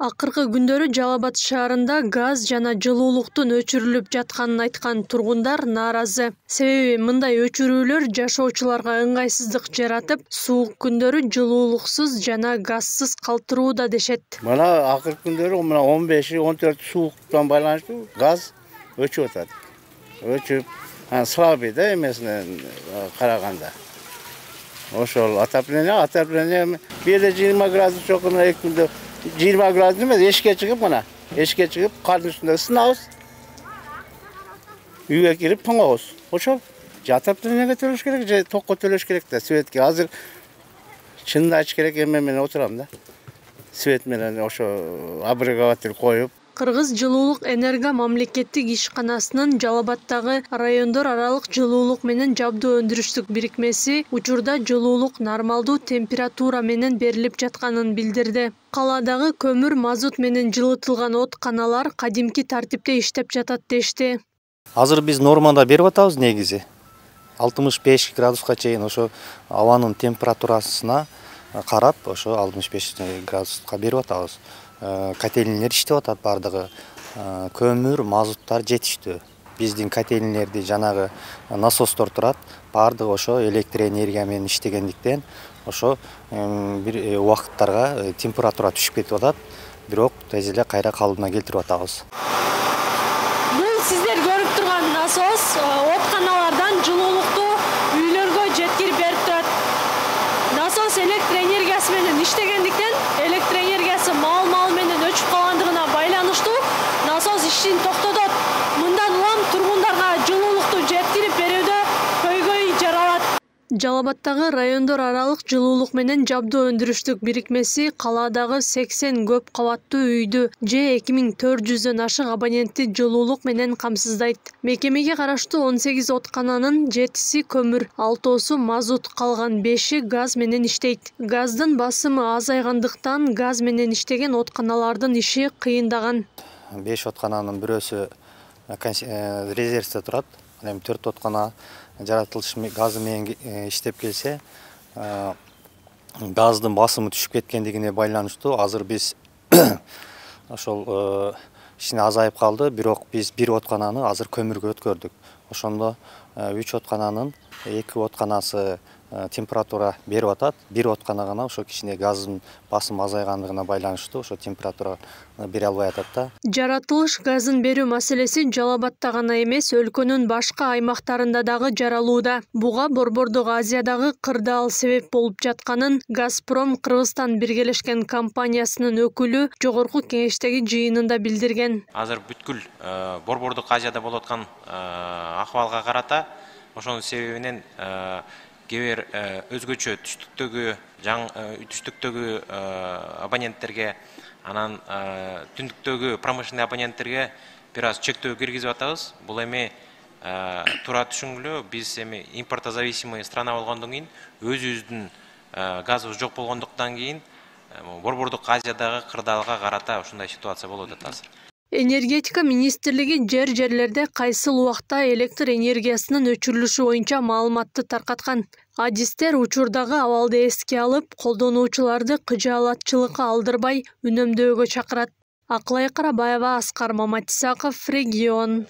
Акыркы күндөрү Жалал Абад шаарында газ жана жылуулуктун өчүрүлүп жатканын айткан тургундар нааразы. Себеби мындай өчүрүүлөр жашоочуларга ыңгайсыздык жаратып, суук күндөрү жылуулуксуз жана газсыз калтырууда дешет. Мына акыркы күндөрү 15-14 сууктан байланыштуу газ өчүп атат. Өчүп, слабый да эмесине караганда. Ошол отопление бирде 20 градус жокуна 2 күндө 20 градус эмес, эшикке чыгып, кардын үстүндө ысынабыз. Үйгө кирип тоңобуз. Ошол отопленияга төлөш керек, же токко төлөш керек да, светке. Азыр чынын айтыш керек, эме менен отурам да. Свет менен ошо обогреватель коюп. Кыргыз жылуулук энерго мамлекеттик ишканасынын Жалал Абаддагы райондор аралык жылуулук менен жабдуу өндүрүштүк бирикмеси учурда жылуулук нормалдуу температура менен берилип жатканын билдирди. Калаадагы көмүр, мазут менен жылытылган отканалар кадимки тартипте иштеп жатат дешти. Азыр биз нормада берип атабыз негизи. 65 градуска чейин ошо абанын температурасына карап, ошо 65 градуска берип атабыз. Котельниялер иштеп атат бардыгы. Көмүр, мазуттар жетиштүү. Биздин котельниялерди жанагы насостор турат. Бардыгы ошо электр энергия менен иштегендиктен ошо бир убакыттарга температура түшүп кетип атат. Бирок тез эле кайра калыбына келтирип атабыз. Бул сиздер көрүп турган насос отканалардан жылуулукту үйлөргө жеткирип берип турат. Насос электр энергиясы менен иштегендиктен электр энергиясы мал менен өчүп калгандыгына байланыштуу насос ишин токтотот. Мындан улам тургундарга жылуулукту жеткирип берүүдө көйгөй жаралат. Жалал Абаддагы райондор аралык жылуулук менен жабдуу өндүрүштүк бирикмеси калаадагы 80 көп кабаттуу үйдү же 2400дөн ашык абонентти жылуулук менен камсыздайт. Мекемеге караштуу 18 откананын 7си көмүр, 6су мазут, калган 5и газ менен иштейт. Газдын басымы азайгандыктан газ менен иштеген отканалардын иши кыйындаган. 5 откананын бирөөсү резервде турат. Эми 4 откана жаратылыш газы менен иштеп келсе, газдын басымы түшүп кеткендигине байланыштуу азыр биз ошол кичине азайып калды, бирок биз бир откананы азыр көмүргө өткөрдүк. Ошондо 3 откананын 2 отканасы температура берип атат, бир откана гана ошо кичине газдын басымы азайгандыгына байланыштуу ошо температура бере албай атат да. Жаратылыш газын берүү маселеси Жалал Абадта гана эмес, өлкөнүн башка аймактарында дагы жаралууда. Буга Борбордук Азиядагы кырдаал себеп болуп жатканын Газпром Кыргызстан биргелешкен компаниясынын өкүлү Жогорку Кеңештеги жыйынында билдирген. Азыр бүткүл Борбордук Азияда болуп аткан акыбалга карата ошонун себебинен кээ бир өзгөчө түштүктөгү абоненттерге, анан түндүктөгү промышленный абоненттерге бир аз чектөө киргизип атабыз. Бул эми туура түшүнгүлө, биз эми импортозависимый страна болгондон кийин, өзүбүздүн газыбыз жок болгондуктан кийин Борбордук Азиядагы кырдаалга карата ушундай ситуация болуп атат азыр. Энергетика министрлиги жерлерде кайсыл убакта электр энергиясынын өчүрүлүшү боюнча маалыматты таркаткан. Адистер учурдагы абалды эске алып, колдонуучуларды кыжаалатчылыкка алдырбай үнөмдөөгө чакырат. Акылай Карабаева, Аскар Маматисаков, Регион.